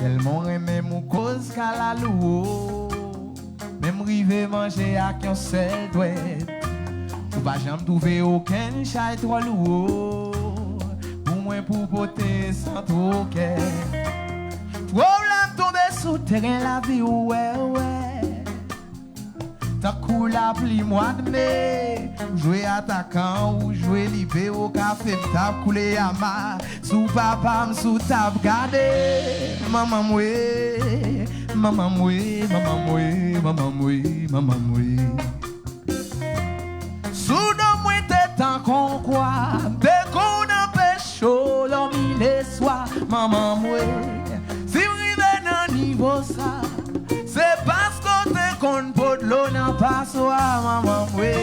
Tellement aimé mon cause qu'à la louo. Même rivé manger à qui on sait douette. Ou pas jamais trouver aucun chat trop lourd. Pour moi pour porter sans trop cœur. Problème tomber sous terrain la vie ouais ouais. T'as cool la pluie mois de mai. Jouer attaquant ou jouer libé au café. T'as coulé à ma. Sous papa sous table gardé. Maman moué. Maman moué. Maman moué. Maman moué. Maman moué. Sous nos moué t'es en qu'on croit. Dès qu'on empêche chaud l'homme il est soir. Maman moué. Si vous arrivez dans niveau ça. C'est parce qu'on te compte pour de l'eau n'a pas soir, maman, oui.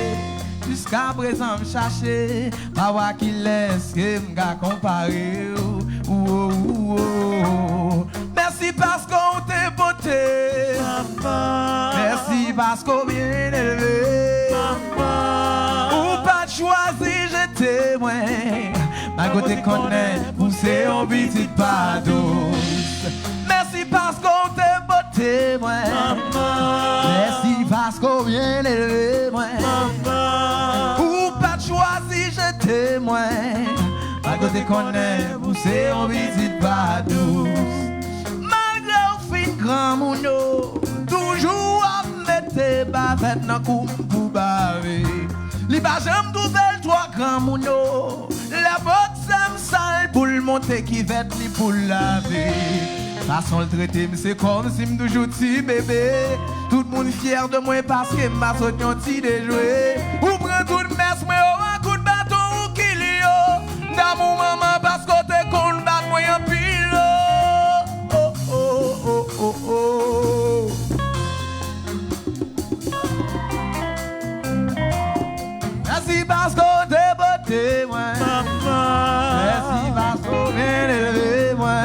Jusqu'à présent, me chercher, pas voir qui laisse, que m'ga comparer. Merci parce qu'on t'est beauté, maman. Merci parce qu'on bien élevé, maman. Ou pas de choisir, je témoin. Ma côté connaît, pousser en petit pas douce. Merci parce qu'on t'est témoin. Merci parce qu'on vient élevé moi. Ou pas de choisir je témoin. À côté qu'on est poussé en visite pas douce. Malgré au fin grand mouno, toujours à mettre bavette dans coup pour baver. Li ba j'aime trouver trois grand mouno. La botte ça me sale pour le monter qui va li pour laver. Façon le traiter, c'est comme si me toujours petit bébé. Tout le monde fier de moi parce que m'a sauté un petit déjoué. Ou prend tout le messe, moi un coup de bâton ou qu'il y a. Dans mon maman parce que t'es con bat moi un pile. Oh oh oh oh oh. Merci parce que t'es beauté moi. Merci parce que bien élevé moi.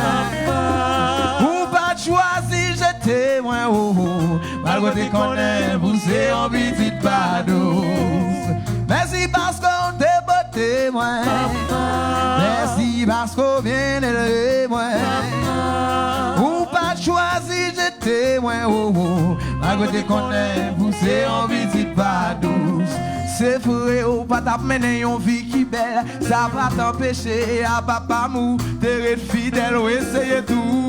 Choisi, je témoin, oh oh. Malgré qu'on est poussé en petite pas douce. Merci parce qu'on t'est beau témoin. Merci parce qu'on vient élevé, moi. Ou pas choisi, je témoin, oh oh. Malgré qu'on est poussé en petite pas douce. C'est vrai, ou pas t'amener une vie qui belle. Ça va t'empêcher à papa mou. T'es fidèle ou essayer tout.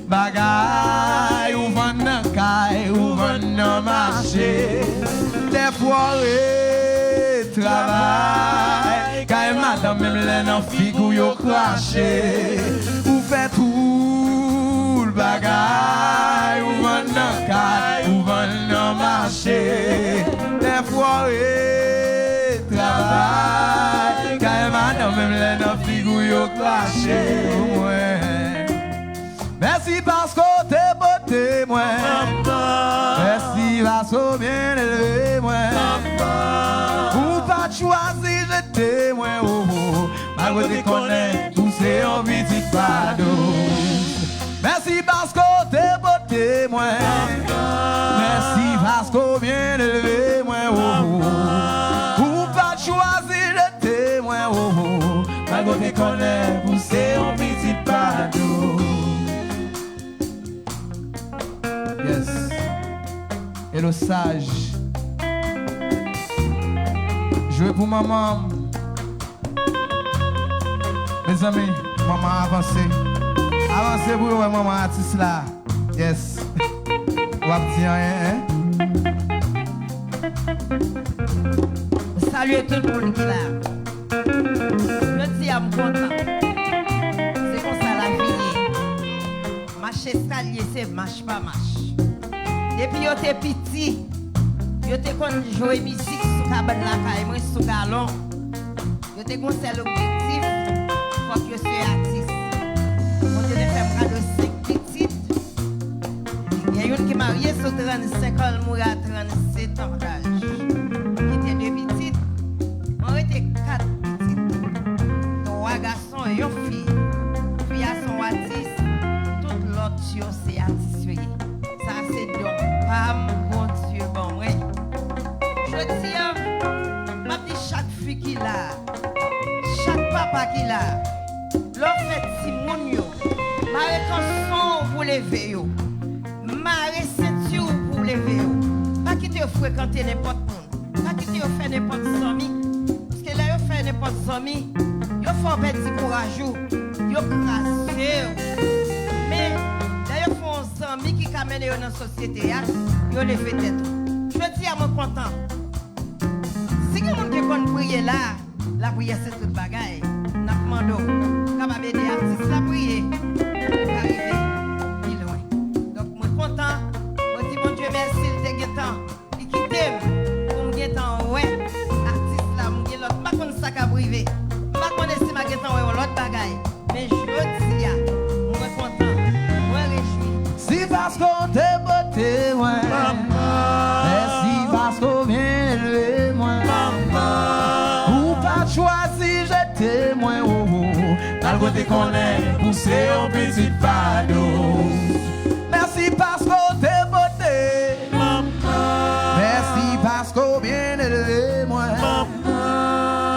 Bagay, ou vend nan kay, ou vend nan marché. Des foirés, travail. Kay madame même les nan figou yo craché. Ou fait tout le bagay, ou vend nan kay, ou vend nan marché. Des foirés, travail. Kay madame même les nan figou yo craché. Merci parce qu'on t'est beau témoin. Merci parce qu'on bien élevé moi. Ou pas choisir je témoin. Oh oh. Malgré qu'on est poussé en petite pas douce. Merci parce qu'on t'est beau témoin. Merci parce qu'on bien élevé moi. Oh oh. Ou pas choisir je témoin. Oh oh. Malgré qu'on est poussé en petite pas douce. Yes. Et le sage. Jouez pour maman. Mes amis, maman avancez. Avancez pour vous, maman artiste là. Yes. Ou à petit hein? Salut tout le monde qui est là. Je dis à mon content. C'est comme ça la vie. Marcher escalier, c'est marche pas marche. Depuis que j'étais petit, j'étais connu jouer musique sur la cabane la caille, moi sur galon. J'étais connu l'objectif, faut que je sois artiste. On devait faire un de 5 petites. Il y a une qui est mariée sur 35 ans, elle mourit à 37 ans d'âge. J'étais 2 petites, on était 4 petites. 3 garçons et une fille. Puis à son artiste, toute l'autre c'est artiste. Ça c'est donc pas mon Dieu bon oui. Je dis ma petite chaque fille qui l'a, chaque papa qui l'a, leur fait si mon yo, ma rétention lever. Marre ceinture pour lever. Pas quitter fréquenter n'importe qui. Pas quitter faire n'importe qui. Parce que là, vous faites n'importe qui. Vous faites un petit courage. Vous crasez. Mais là, vous faites un ami qui amène dans la société. Vous levez tête. Je dis à mon content. Si quelqu'un qui prier là, la prière c'est toute bagaille. N'a pas demandé. Capable aider artiste la prier. Arriver plus loin. Donc moi content. Moi dis mon Dieu merci de temps. Il quitte pour me temps ouais. Artiste là me l'autre pas connait ça qu'a privé. Pas connait si ma temps ouais l'autre bagaille. Mais je dis moi content. Moi réjoui. Si parce qu'on t'est beauté ouais. Merci parce qu'on vient élevé moi. Ou pas choisi j'étais moins oh oh. Dans côté qu'on est poussé au petit panneau. Merci parce qu'on t'est beauté. Merci parce qu'on bien élevé moi.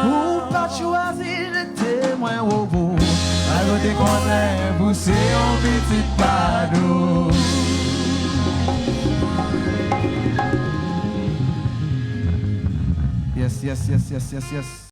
Ou pas choisi j'étais moins oh oh. Dans côté qu'on est poussé au petit panneau. Yes, yes, yes, yes, yes, yes.